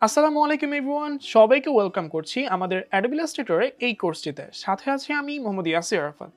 আসসালামু আলাইকুম এভরিওয়ান, সবাইকে ওয়েলকাম করছি আমাদের অ্যাডোবি ইলাস্ট্রেটরে এই কোর্সটিতে। সাথে আছি আমি মোহাম্মদ ইয়াসির আরাফাত।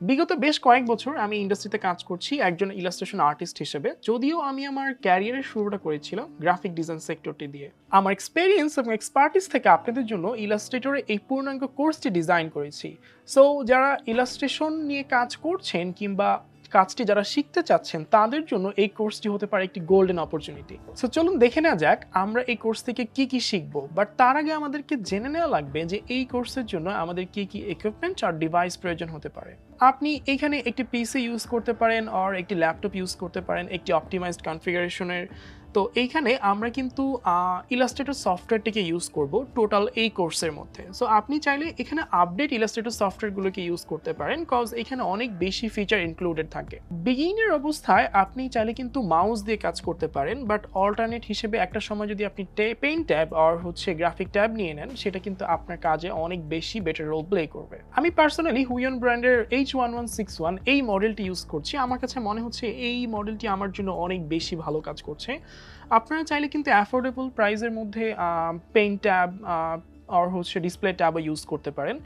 বিগত বেশ কয়েক বছর আমি ইন্ডাস্ট্রিতে কাজ করছি একজন ইলাস্ট্রেশন আর্টিস্ট হিসেবে। যদিও আমি আমার ক্যারিয়ারের শুরুটা করেছিলাম গ্রাফিক ডিজাইন সেক্টরটি দিয়ে। আমার এক্সপেরিয়েন্স এবং এক্সপার্টিস থেকে আপনাদের জন্য ইলাস্ট্রেটরে এই পূর্ণাঙ্গ কোর্সটি ডিজাইন করেছি। সো যারা ইলাস্ট্রেশন নিয়ে কাজ করছেন কিংবা কাজটি যারা শিখতে চাচ্ছেন তাদের জন্য এই কোর্সটি হতে পারে একটি গোল্ডেন অপরচুনিটি। সো চলুন দেখে নেওয়া যাক আমরা এই কোর্স থেকে কি কি শিখবো। বাট তার আগে আমাদেরকে জেনে নেওয়া লাগবে যে এই কোর্সের জন্য আমাদের কি কি ইকুইপমেন্ট আর ডিভাইস প্রয়োজন হতে পারে। আপনি এখানে একটি পিসি ইউজ করতে পারেন আর একটি ল্যাপটপ ইউজ করতে পারেন একটি অপটিমাইজড কনফিগারেশনের। তো এইখানে আমরা কিন্তু ইলাস্ট্রেটর সফটওয়্যারটিকে ইউজ করব টোটাল এই কোর্সের মধ্যে। সো আপনি চাইলে এখানে আপডেট ইলাস্ট্রেটর সফটওয়্যারগুলোকে ইউজ করতে পারেন, কজ এখানে অনেক বেশি ফিচার ইনক্লুডেড থাকে। বিগিনার অবস্থায় আপনি চাইলে কিন্তু মাউস দিয়ে কাজ করতে পারেন, বাট অল্টারনেট হিসেবে একটা সময় যদি আপনি পেইন্ট ট্যাব আর গ্রাফিক ট্যাব নিয়ে নেন সেটা কিন্তু আপনার কাজে অনেক বেশি বেটার রোল প্লে করবে। আমি পার্সোনালি হুইয়ন ব্র্যান্ডের H1161 এই মডেলটি ইউজ করছি। আমার কাছে মনে হচ্ছে এই মডেলটি আমার জন্য অনেক বেশি ভালো কাজ করছে। আপনারা চাইলে কিন্তু অ্যাফোর্ডেবল প্রাইসের মধ্যে পেইন্ট ট্যাব আর ডিসপ্লে ট্যাবও ইউজ করতে পারেন।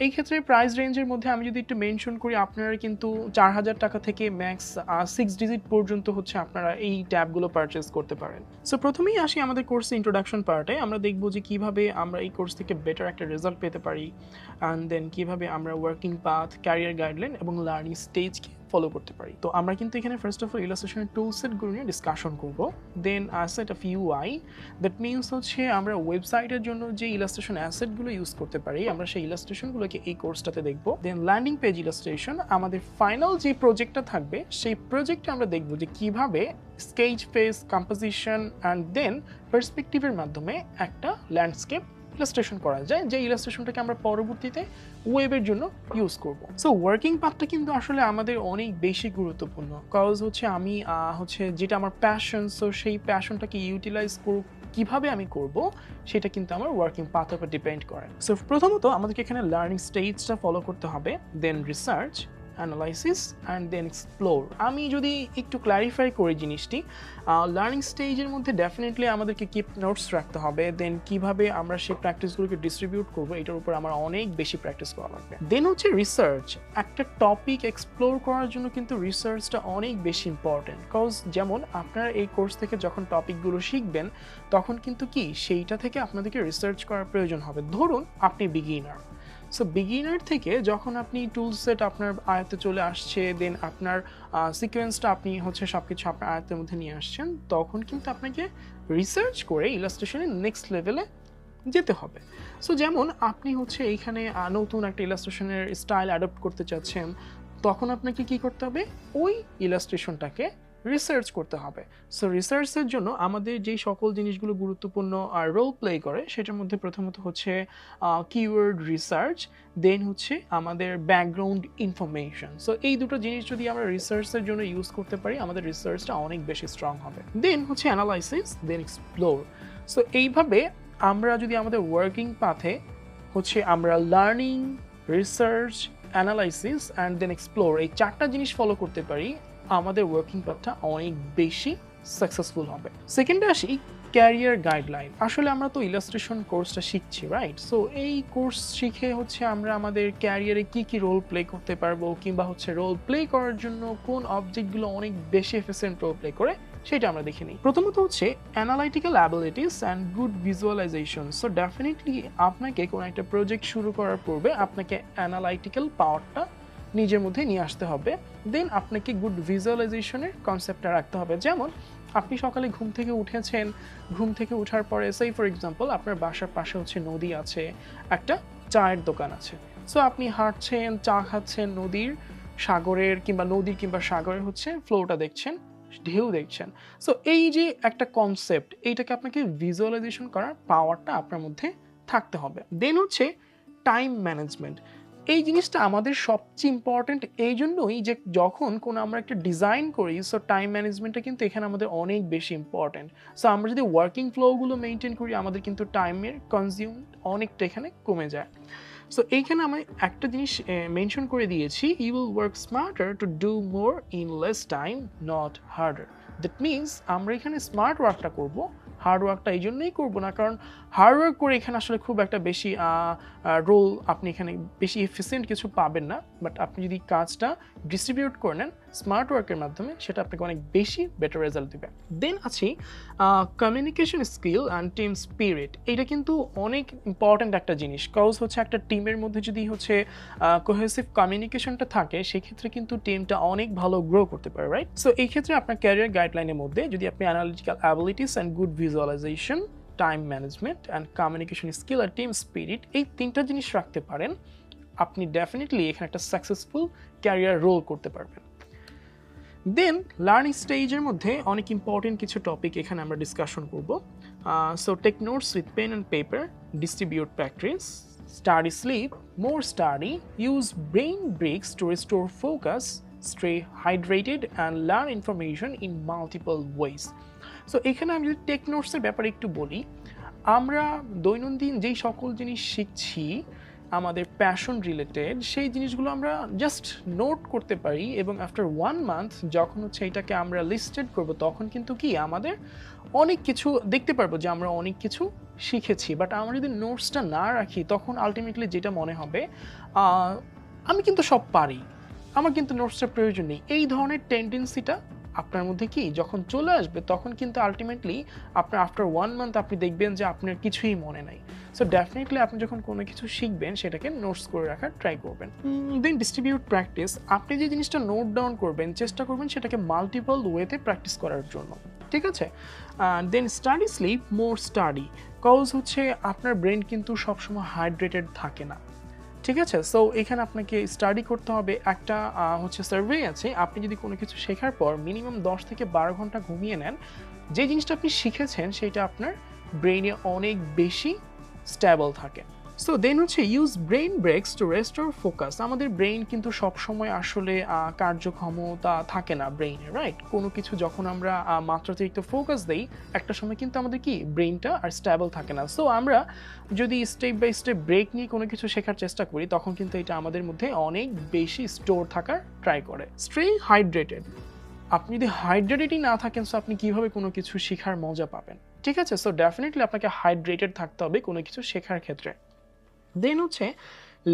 এই ক্ষেত্রে প্রাইস রেঞ্জের মধ্যে আমি যদি একটু মেনশন করি, আপনারা কিন্তু 4000 টাকা থেকে ম্যাক্স 6 ডিজিট পর্যন্ত আপনারা এই ট্যাবগুলো পারচেস করতে পারেন। সো প্রথমেই আসি আমাদের কোর্সে ইন্ট্রোডাকশন পার্টে। আমরা দেখব যে কিভাবে আমরা এই কোর্স থেকে বেটার একটা রেজাল্ট পেতে পারি, অ্যান্ড দেন কিভাবে আমরা ওয়ার্কিং পাথ, ক্যারিয়ার গাইডলাইন এবং লার্নিং স্টেজকে ফলো করতে পারি। তো আমরা কিন্তু এখানে ফার্স্ট অফ অল ইলাস্ট্রেশনের টুল সেটগুলো নিয়ে ডিসকাশন করব। Then asset of UI, that means আমরা ওয়েবসাইটের জন্য যে ইলাস্ট্রেশন অ্যাসেটগুলো ইউজ করতে পারি আমরা সেই ইলাস্ট্রেশনগুলোকে এই কোর্সটাতে দেখব। দেন ল্যান্ডিং পেজ ইলাস্ট্রেশন, আমাদের ফাইনাল যে প্রজেক্টটা থাকবে সেই প্রজেক্টে আমরা দেখব যে কিভাবে sketch, face, composition and then পার্সপেক্টিভের মাধ্যমে একটা ল্যান্ডস্কেপ ইলাস্ট্রেশন করা যায়, যে ইলাস্ট্রেশনটাকে আমরা পরবর্তীতে ওয়েবের জন্য ইউজ করব। সো ওয়ার্কিং পাথটা কিন্তু আসলে আমাদের অনেক বেশি গুরুত্বপূর্ণ, কজ আমি যেটা আমার প্যাশন, সো সেই প্যাশনটাকে ইউটিলাইজ কিভাবে আমি করব সেটা কিন্তু আমার ওয়ার্কিং পাথের উপর ডিপেন্ড করে। সো প্রথমত আমাদেরকে এখানে লার্নিং স্টেজটা ফলো করতে হবে, then research, analysis and then explore. আমি যদি একটু ক্ল্যারিফাই করি জিনিসটি, লার্নিং স্টেজের মধ্যে ডেফিনেটলি আমাদেরকে কিপ নোটস রাখতে হবে। দেন কিভাবে আমরা সেই প্র্যাকটিসগুলোকে ডিস্ট্রিবিউট করবো এটার উপর আমার অনেক বেশি প্র্যাকটিস করা লাগবে। দেন রিসার্চ। একটা টপিক এক্সপ্লোর করার জন্য কিন্তু রিসার্চটা অনেক বেশি ইম্পর্টেন্ট, কজ যেমন আপনারা এই কোর্স থেকে যখন টপিকগুলো শিখবেন তখন কিন্তু সেইটা থেকে আপনাদেরকে রিসার্চ করার প্রয়োজন হবে। ধরুন আপনি বিগিনার, সো বিগিনার থেকে যখন আপনি টুল সেট আপনার আয়ত্তে চলে আসছে, দেন আপনার সিকোয়েন্সটা আপনি সব কিছু আপনার আয়ত্তের মধ্যে নিয়ে আসছেন, তখন কিন্তু আপনাকে রিসার্চ করে ইলাস্ট্রেশনের নেক্সট লেভেলে যেতে হবে। সো যেমন আপনি এইখানে নতুন একটা ইলাস্ট্রেশনের স্টাইল অ্যাডপ্ট করতে চাচ্ছেন, তখন আপনাকে কি করতে হবে, ওই ইলাস্ট্রেশনটাকে রিসার্চ করতে হবে। সো রিসার্চের জন্য আমাদের যেই সকল জিনিসগুলো গুরুত্বপূর্ণ আর রোল প্লে করে সেটার মধ্যে প্রথমত কিওয়ার্ড রিসার্চ, দেন আমাদের ব্যাকগ্রাউন্ড ইনফরমেশন। সো এই দুটো জিনিস যদি আমরা রিসার্চের জন্য ইউজ করতে পারি আমাদের রিসার্চটা অনেক বেশি স্ট্রং হবে। Then analysis, then explore. So এইভাবে আমরা যদি আমাদের ওয়ার্কিং পাথে আমরা learning, research, analysis and then explore এই 4টা জিনিস ফলো করতে পারি, আমাদের ওয়ার্কিং পাথটা অনেক বেশি সাকসেসফুল হবে। সেকেন্ডে আসি ক্যারিয়ার গাইডলাইন। আসলে আমরা তো ইলাস্ট্রেশন কোর্সটা শিখছি, রাইট? সো এই কোর্স শিখে আমরা আমাদের ক্যারিয়ারে কি কি রোল প্লে করতে পারবো, কিংবা রোল প্লে করার জন্য কোন অবজেক্টগুলো অনেক বেশি এফিসিয়েন্ট রোল প্লে করে সেটা আমরা দেখে নিই। প্রথমত analytical abilities and good visualisation. So definitely আপনাকে কোনো একটা প্রজেক্ট শুরু করার পূর্বে আপনাকে অ্যানালাইটিক্যাল পাওয়ারটা নিজের মধ্যে নিয়ে আসতে হবে। দেন আপনাকে গুড ভিজুয়ালাইজেশনের কনসেপ্টটা রাখতে হবে। যেমন আপনি সকালে ঘুম থেকে উঠেছেন, ঘুম থেকে ওঠার পরে ফর এক্সাম্পল আপনার বাসার পাশে নদী আছে, একটা চায়ের দোকান আছে। সো আপনি হাঁটছেন, চা খাচ্ছেন, সাগরের কিংবা সাগরের ফ্লোটা দেখছেন, ঢেউ দেখছেন। সো এই যে একটা কনসেপ্ট, এইটাকে আপনাকে ভিজুয়ালাইজেশন করার পাওয়ারটা আপনার মধ্যে থাকতে হবে। দেন টাইম ম্যানেজমেন্ট। এই জিনিসটা আমাদের সবচেয়ে ইম্পর্টেন্ট এই জন্যই যে যখন আমরা একটা ডিজাইন করি, সো টাইম ম্যানেজমেন্টটা কিন্তু এখানে আমাদের অনেক বেশি ইম্পর্টেন্ট। সো আমরা যদি ওয়ার্কিং ফ্লোগুলো মেনটেন করি আমাদের কিন্তু টাইমের কনজিউম অনেকটা এখানে কমে যায়। সো এইখানে আমি একটা জিনিস মেনশন করে দিয়েছি, you will work smarter to do more in less time, not harder. That means আমরা এখানে স্মার্ট ওয়ার্কটা করব, হার্ড ওয়ার্কটা এই জন্যই করবো না কারণ হার্ড ওয়ার্ক করে এখানে আসলে খুব একটা বেশি রোল আপনি এখানে বেশি এফিসিয়েন্ট কিছু পাবেন না, বাট আপনি যদি কাজটা ডিস্ট্রিবিউট করে নেন স্মার্ট ওয়ার্কের মাধ্যমে সেটা আপনাকে অনেক বেশি বেটার রেজাল্ট দেবে। দেন আছি communication skill and team spirit. এটা কিন্তু অনেক ইম্পর্ট্যান্ট একটা জিনিস, কজ হচ্ছে একটা টিমের মধ্যে যদি হচ্ছে কোহেসিভ কমিউনিকেশনটা থাকে সেক্ষেত্রে কিন্তু টিমটা অনেক ভালো গ্রো করতে পারে, রাইট? সো এই ক্ষেত্রে আপনার ক্যারিয়ার গাইডলাইনের মধ্যে যদি আপনি analytical abilities and good visualisation, time management and communication skill আর টিম স্পিরিট এই তিনটা জিনিস রাখতে পারেন, আপনি ডেফিনেটলি এখানে একটা সাকসেসফুল ক্যারিয়ার রোল করতে পারবেন। দেন লার্নিং স্টেজের মধ্যে অনেক ইম্পর্টেন্ট কিছু টপিক এখানে আমরা ডিসকাশন করব। So take notes with pen and paper, distribute practice, study sleep, more study, use brain breaks to restore focus, stay hydrated and learn information in multiple ways. So এখানে আমি যদি take নোটসের ব্যাপারে একটু বলি, আমরা দৈনন্দিন যেই সকল জিনিস শিখছি আমাদের প্যাশন রিলেটেড সেই জিনিসগুলো আমরা জাস্ট নোট করতে পারি এবং আফটার 1 মান্থ যখন হচ্ছে এটাকে আমরা লিস্টেড করব তখন কিন্তু কি আমাদের অনেক কিছু দেখতে পারবো যে আমরা অনেক কিছু শিখেছি। বাট আমরা যদি নোটসটা না রাখি তখন আলটিমেটলি যেটা মনে হবে আমি কিন্তু সব পারি, আমার কিন্তু নোটসটার প্রয়োজন নেই, এই ধরনের টেন্ডেন্সিটা আপনার মধ্যে কি যখন চলে আসবে তখন কিন্তু আলটিমেটলি আপনার আফটার 1 মান্থ আপনি দেখবেন যে আপনার কিছুই মনে নাই। সো ডেফিনেটলি আপনি যখন কোনো কিছু শিখবেন সেটাকে নোটস করে রাখার ট্রাই করবেন। দেন ডিস্ট্রিবিউট প্র্যাকটিস, আপনি যে জিনিসটা নোট ডাউন করবেন চেষ্টা করবেন সেটাকে মাল্টিপল ওয়েতে প্র্যাকটিস করার জন্য, ঠিক আছে? দেন স্টাডি স্লিপ, মোর স্টাডি, কজ হচ্ছে আপনার ব্রেন কিন্তু সবসময় হাইড্রেটেড থাকে না, ঠিক আছে? সো এখানে আপনাকে স্টাডি করতে হবে। একটা হচ্ছে সার্ভে আছে, আপনি যদি কোনো কিছু শেখার পর মিনিমাম 10 থেকে 12 ঘন্টা ঘুমিয়ে নেন, যে জিনিসটা আপনি শিখেছেন সেটা আপনার ব্রেইনে অনেক বেশি স্টেবল থাকে। সো দেন হচ্ছে use brain ব্রেকস two restore focus. আমাদের ব্রেইন কিন্তু সবসময় আসলে কার্যক্ষমতা থাকে না ব্রেইনে, রাইট? কোনো কিছু যখন আমরা মাত্রাতিরিক্ত ফোকাস দেই একটা সময় কিন্তু আমাদের কি ব্রেইনটা আর স্টেবল থাকে না। সো আমরা যদি স্টেপ বাই স্টেপ ব্রেক নিয়ে কোনো কিছু শেখার চেষ্টা করি তখন কিন্তু এটা আমাদের মধ্যে অনেক বেশি স্টোর থাকার ট্রাই করে। স্টে হাইড্রেটেড, আপনি যদি হাইড্রেটেডই না থাকেন সো আপনি কিভাবে কোনো কিছু শেখার মজা পাবেন, ঠিক আছে? সো ডেফিনেটলি আপনাকে হাইড্রেটেড থাকতে হবে কোনো কিছু শেখার ক্ষেত্রে। দেন হচ্ছে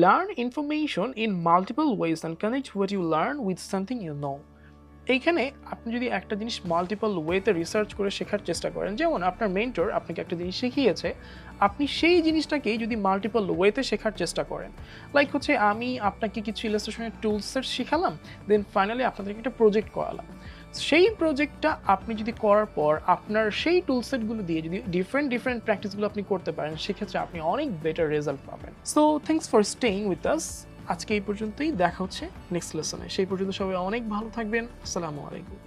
learn information in multiple ways and connect what you learn with something you know. এইখানে আপনি যদি একটা জিনিস মাল্টিপল ওয়েতে রিসার্চ করে শেখার চেষ্টা করেন, যেমন আপনার মেন্টর আপনাকে একটা জিনিস শিখিয়েছে, আপনি সেই জিনিসটাকেই যদি মাল্টিপল ওয়েতে শেখার চেষ্টা করেন, লাইক হচ্ছে আমি আপনাকে কিছু ইলাস্ট্রেশনের টুলসের শিখালাম, দেন ফাইনালি আপনাদেরকে একটা প্রজেক্ট করালাম, সেই প্রজেক্টটা আপনি যদি করার পর আপনার সেই টুলসেটগুলো দিয়ে যদি ডিফারেন্ট প্র্যাকটিসগুলো আপনি করতে পারেন সেক্ষেত্রে আপনি অনেক বেটার রেজাল্ট পাবেন। So thanks for staying with us, আজকে এই পর্যন্তই, দেখা হচ্ছে নেক্সট লেসনে। সেই পর্যন্ত সবাই অনেক ভালো থাকবেন। আসসালামু আলাইকুম।